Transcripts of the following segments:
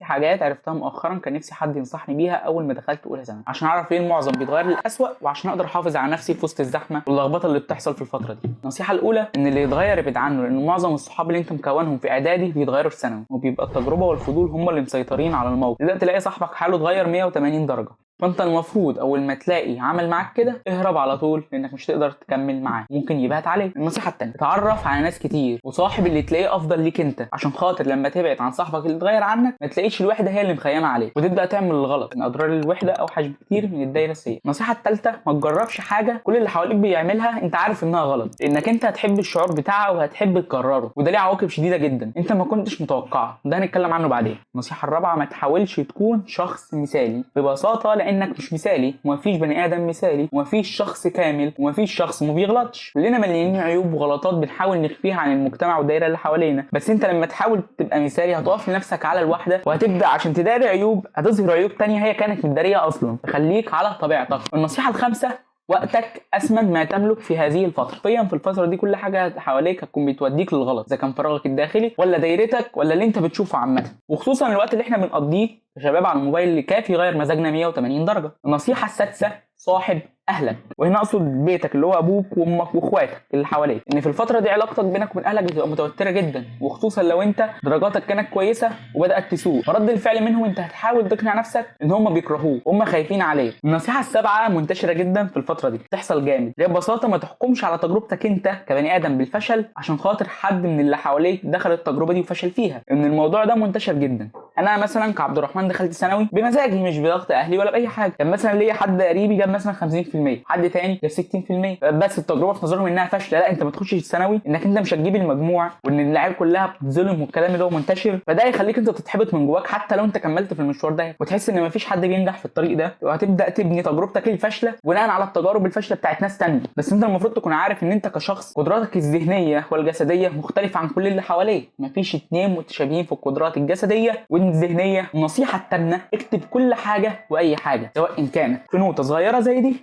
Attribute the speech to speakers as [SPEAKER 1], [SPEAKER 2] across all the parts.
[SPEAKER 1] حاجات عرفتها مؤخرا كان نفسي حد ينصحني بيها اول ما دخلت اولى ثانوي، عشان اعرف ليه المعظم بيتغير للاسوأ وعشان اقدر احافظ على نفسي في وسط الزحمه واللخبطه اللي بتحصل في الفتره دي. النصيحه الاولى ان اللي يتغير ابعد عنه، لان معظم الصحاب اللي انت مكونهم في اعدادي بيتغيروا في ثانوي، وبيبقى التجربه والفضول هم اللي مسيطرين على الموقف. تبدا تلاقي صاحبك حاله اتغير 180 درجه، فانت المفروض اول ما تلاقي عمل معاك كده اهرب على طول، لانك مش هتقدر تكمل معاه، ممكن يبهت عليك. النصيحه الثانيه اتعرف على ناس كتير وصاحب اللي تلاقيه افضل ليك انت، عشان خاطر لما تبعد عن صاحبك اللي اتغير عنك ما تلاقيش الوحده هي اللي مخيمه عليك وتبدا تعمل الغلط، ان اضرار الوحده اوحش بكتير من الدايره السيئه. النصيحه الثالثه ما تجربش حاجه كل اللي حواليك بيعملها انت عارف انها غلط، لانك انت هتحب الشعور بتاعها وهتحب تكرره، وده ليه عواقب شديده جدا انت ما كنتش متوقعها، ده هنتكلم عنه بعدين. النصيحه الرابعه ما تحاولش تكون شخص مثالي، ببساطه لانك مش مثالي، ومفيش بني ادم مثالي، ومفيش شخص كامل، ومفيش شخص ما بيغلطش. كلنا مليانين عيوب وغلطات بنحاول نخفيها عن المجتمع والدايره اللي حوالينا، بس انت لما تحاول تبقى مثالي هتقف لنفسك على الواحده، وهتبدا عشان تداري عيوب هتظهر عيوب تانية هي كانت متداريه اصلا. خليك على طبيعتك. النصيحه الخامسه وقتك أثمن ما تملك في هذه الفترة. في الفترة دي كل حاجة حواليك هتكون بتوديك للغلط، إذا كان فراغك الداخلي ولا دايرتك ولا اللي أنت بتشوفه عامة، وخصوصا الوقت اللي إحنا بنقضيه كشباب على الموبايل اللي كافي يغير مزاجنا 180 درجة. النصيحة السادسة صاحب اهلك، وهنا اقصد بيتك اللي هو ابوك وامك واخواتك اللي حواليك، ان في الفتره دي علاقتك بينك وبين اهلك بتبقى متوتره جدا، وخصوصا لو انت درجاتك كانت كويسه وبدات تسوء، فرد الفعل منهم انت هتحاول تقنع نفسك ان هم بيكرهوك وهم خايفين عليك. النصيحه السابعه منتشره جدا في الفتره دي بتحصل جامد، هي ببساطه ما تحكمش على تجربتك انت كبني ادم بالفشل عشان خاطر حد من اللي حواليك دخل التجربه دي وفشل فيها، ان الموضوع ده منتشر جدا. انا مثلا كعبد الرحمن دخلت ثانوي بمزاجي مش بضغط اهلي ولا باي حاجه، كان مثلا ليا حد قريبي جاب مثلا 50%، حد تاني جاب 60%، بس التجربه في نظرهم انها فاشله. لا، انت ما تخشش الثانوي انك انت مش هتجيب المجموع، وان اللاعب كلها بتتظلم والكلام اللي هو منتشر، فده يخليك انت تتحبط من جواك حتى لو انت كملت في المشوار ده، وتحس ان مفيش حد بينجح في الطريق ده، وهتبدا تبني تجربتك الفاشله بناء على التجارب الفاشله بتاعت ناس تانية. بس انت المفروض تكون عارف ان انت كشخص قدراتك الذهنيه والجسديه مختلفه عن كل اللي حواليك، مفيش اتنين متشابهين في القدرات الجسديه والذهنيه. النصيحه التامنه اكتب كل حاجه واي حاجه، سواء ان كانت في نوته صغيره زي دي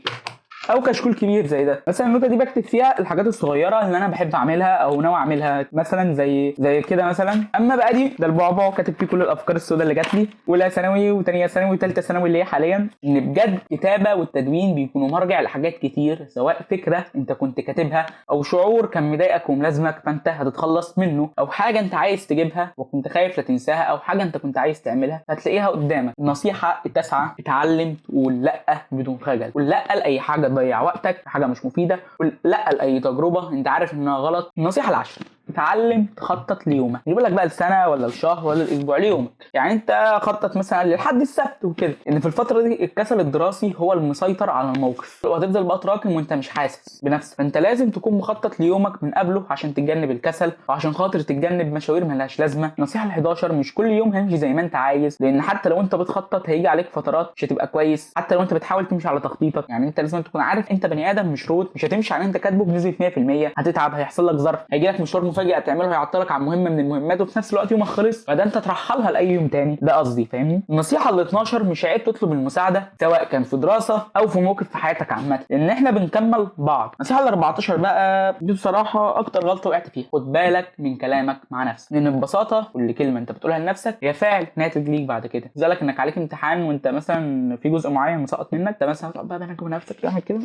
[SPEAKER 1] او كشكول كبير زي ده. مثلا النوته دي بكتب فيها الحاجات الصغيره اللي انا بحب اعملها او ناوي اعملها، مثلا زي كده مثلا. اما بقى دي ده البعبع كاتب فيه كل الافكار السوداء اللي جات لي اولى ثانوي وثانيه ثانوي وثالثه ثانوي اللي هي حاليا. ان بجد الكتابه والتدوين بيكونوا مرجع لحاجات كتير، سواء فكره انت كنت كاتبها او شعور كان مضايقك وملازمك فانت هتتخلص منه، او حاجه انت عايز تجيبها وكنت خايف لا تنساها، او حاجه انت كنت عايز تعملها هتلاقيها قدامك. النصيحه التاسعه اتعلم تقول لا بدون خجل، قول لا لاي حاجه تضيع وقتك في حاجه مش مفيده، قول لا لاي تجربه انت عارف انها غلط. النصيحه العاشره اتعلم تخطط ليومك، يقول لك بقى السنه ولا الشهر ولا الاسبوع ليومك، يعني انت خطط مثلا للحد السبت وكده، ان في الفتره دي الكسل الدراسي هو المسيطر على الموقف، وهتفضل بقى تراكم وانت مش حاسس بنفسك، فانت لازم تكون مخطط ليومك من قبله عشان تتجنب الكسل وعشان خاطر تتجنب مشاوير ملهاش لازمه. النصيحه ال11 مش كل يوم هيمشي زي ما انت عايز، لان حتى لو انت بتخطط هيجي عليك فترات مش هتبقى كويس، حتى لو انت بتحاول تمشي على تخطيطك. يعني انت لازم تكون عارف انت بني ادم مش روت، مش هتمشي على انت كاتبه بنسبه 100%، هتتعب، هيحصل لك ظرف، هيجي لك مشوار مفاجئ تعمله هيعطلك عن مهمه من المهمات، وفي نفس الوقت يومك خلص فده انت ترحلها لاي يوم تاني، ده قصدي فاهمني. النصيحه ال12 مش عيب تطلب المساعده سواء كان في دراسه او في موقف في حياتك عامه، لان احنا بنكمل بعض. النصيحه ال14 بقى دي بصراحه اكتر غلطه وقعت فيها، خد بالك من كلامك مع نفسك، لان ببساطه كل كلمه انت بتقولها لنفسك هي فعل ناتج ليك بعد كده. ذلك انك عليك امتحان وانت مثلا في جزء معين مسقط منك، انت مثلا تقعد بقى بينك وبين نفسك تعمل كده،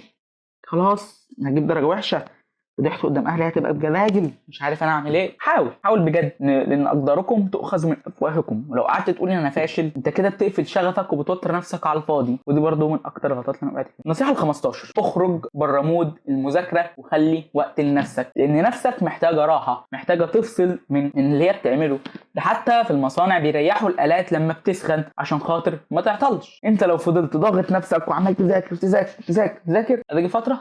[SPEAKER 1] خلاص هجيب درجه وحشه وضحت قدام اهلي هتبقى بجلاجل مش عارف انا اعمل ايه. حاول بجد، لان اقداركم تؤخذ من افواهكم، ولو قعدت تقول انا فاشل انت كده بتقفل شغفك وبتوتر نفسك على الفاضي، ودي برضو من اكتر الغلطات اللي انا وقعت فيها. النصيحه ال15 اخرج بره مود المذاكره وخلي وقت لنفسك، لان نفسك محتاجه راحه، محتاجه تفصل من اللي هي بتعمله. ده حتى في المصانع بيريحوا الالات لما بتسخن عشان خاطر ما تعطلش. انت لو فضلت ضاغط نفسك وعمال تذاكر هتيجي فتره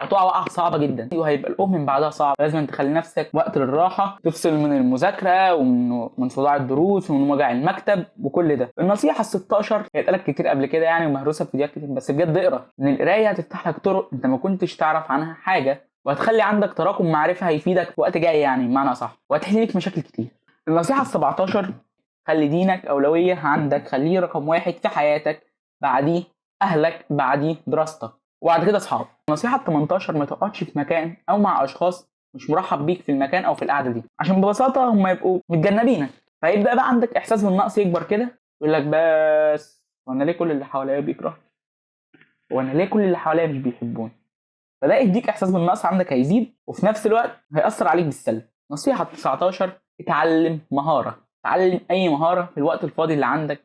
[SPEAKER 1] هتقع وقعه صعبه جدا، وهيبقى القوم من بعدها صعب. لازم تخلي نفسك وقت للراحه، تفصل من المذاكره ومن صداع الدروس ومن وجع المكتب وكل ده. النصيحه ال16 هي اتقالت كتير قبل كده يعني ومهروسه في فيديوهات كتير، بس بجد اقرا، ان القرايه هتفتح لك طرق انت ما كنتش تعرف عنها حاجه، وهتخلي عندك تراكم معرفه هيفيدك في وقت جاي يعني بمعنى صح، وهتحل لك مشاكل كتير. النصيحه ال17 خلي دينك اولويه عندك، خليه رقم واحد في حياتك، بعديه اهلك، بعديه دراستك، وبعد كده اصحابك. النصيحه ال18 ما تقعدش في مكان او مع اشخاص مش مرحب بيك في المكان او في القعده دي، عشان ببساطه هم يبقوا متجنبينك، فيبدا بقى عندك احساس بالنقص يكبر كده، يقول لك بس وانا ليه كل اللي حواليا بيكرهني، وانا ليه كل اللي حواليا مش بيحبوني. فده يديك احساس بالنقص عندك هيزيد، وفي نفس الوقت هيأثر عليك بالسلب. نصيحة 19، اتعلم مهارة. اتعلم اي مهارة في الوقت الفاضي اللي عندك،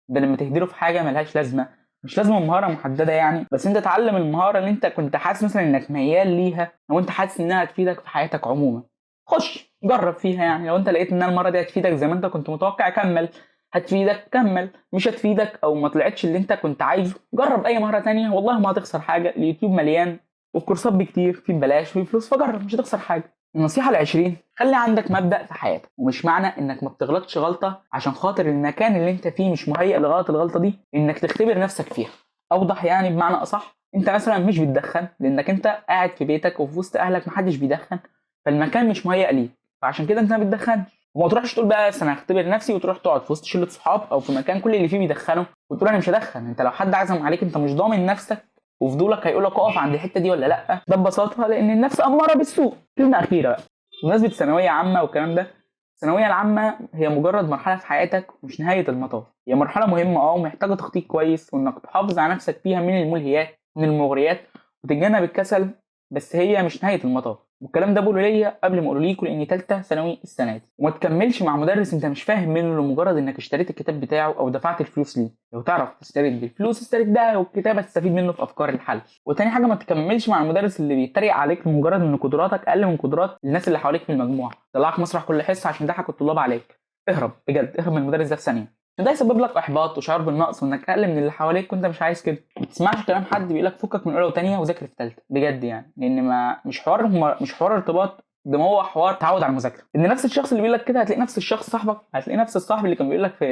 [SPEAKER 1] بدل ما تهدره في حاجة ملهاش لازمة. مش لازم مهارة محددة يعني، بس انت اتعلم المهارة اللي انت كنت حاسس مثلا انك ميال ليها، او انت حاسس انها تفيدك في حياتك عموما. خش جرب فيها يعني، لو انت لقيت ان المرة دي هتفيدك زي ما انت كنت متوقع كمل، هتفيدك كمل، مش هتفيدك او ما طلعتش اللي انت كنت عايزه جرب اي مهارة تانية، والله ما هتخسر حاجة. اليوتيوب مليان وكورسات بكتير، في ببلاش وفي فلوس، فجرب مش هتخسر حاجه. النصيحه ال20، خلي عندك مبدأ في حياتك، ومش معنى انك ما بتغلطش غلطه عشان خاطر المكان اللي انت فيه مش مهيئ لغلط الغلطه دي انك تختبر نفسك فيها. اوضح يعني بمعنى اصح، انت مثلا مش بتدخن لانك انت قاعد في بيتك وفي وسط اهلك محدش بيدخن، فالمكان مش مهيئ ليك، فعشان كده انت ما بتدخنش. وما تروحش تقول بقى انا هختبر نفسي وتروح تقعد في وسط شله صحاب او في مكان كل اللي فيه بيدخنوا وتقول انا مش هدخن. انت لو حد عزم عليك انت مش ضامن نفسك وفضولك هيقول لك اقف عند الحته دي ولا لا. ده ببساطه لان النفس اماره بالسوء. كلمه اخيره بقى بمناسبه ثانويه عامه والكلام ده، الثانويه العامه هي مجرد مرحله في حياتك مش نهايه المطاف. هي مرحله مهمه ومحتاجه تخطيط كويس، وانك تحافظ على نفسك فيها من الملهيات من المغريات وتتجنب الكسل، بس هي مش نهايه المطاف. والكلام ده بقوله ليا قبل ما اقوله ليكوا لاني ثالثه ثانوي السنه دي. وما تكملش مع مدرس انت مش فاهم منه لمجرد انك اشتريت الكتاب بتاعه او دفعت الفلوس ليه. لو تعرف تسترد بالفلوس استرد ده، والكتاب هتستفيد منه في افكار الحل. وتاني حاجه، ما تكملش مع المدرس اللي بيتريق عليك لمجرد ان قدراتك اقل من قدرات الناس اللي حواليك في المجموعه، طلعك مسرح كل حصه عشان ضحك الطلاب عليك. اهرب بجد، اهرب من المدرس ده في ثانيه. ده يسبب لك احباط وشعور بالنقص وانك اقل من اللي حواليك وانت مش عايز كده. ما تسمعش كلام حد بيقول لك فكك من اولى وثانيه وذاكر في ثالثه بجد يعني، لان ما مش حوار ارتباط، ده هو حوار تعود على المذاكره. ان نفس الشخص اللي بيقول لك كده هتلاقي نفس الشخص صاحبك، هتلاقي نفس الصاحب اللي كان بيقول لك في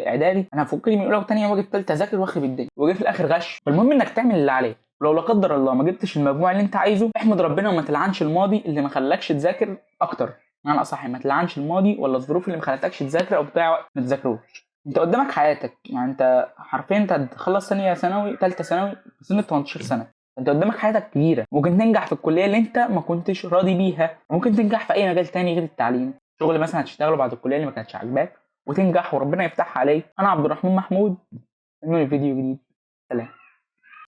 [SPEAKER 1] اعدادي انا هفكني من اولى وثانيه واجي في ثالثه اذاكر واخرب الدنيا، وجي في الاخر غش. فالمهم انك تعمل اللي عليك، ولو لا قدر الله ما جبتش المجموع اللي انت عايزه احمد ربنا وما تلعنش الماضي اللي ما خلاكش تذاكر اكتر. يعني اصح ما تلعنش الماضي ولا الظروف اللي ما خلتكش تذاكر او بتاع وقت ما تذاكروش. انت قدامك حياتك يعني، انت حرفيا انت هتخلص ثانيه ثانوي ثالثه ثانوي في سن 18 سنه. انت قدامك حياتك كبيره، ممكن تنجح في الكليه اللي انت ما كنتش راضي بيها، ممكن تنجح في اي مجال تاني غير التعليم، شغل مثلا هتشتغله بعد الكليه اللي ما كانتش عاجباك وتنجح وربنا يفتحها عليك. انا عبد الرحمن محمود، من فيديو جديد. سلام.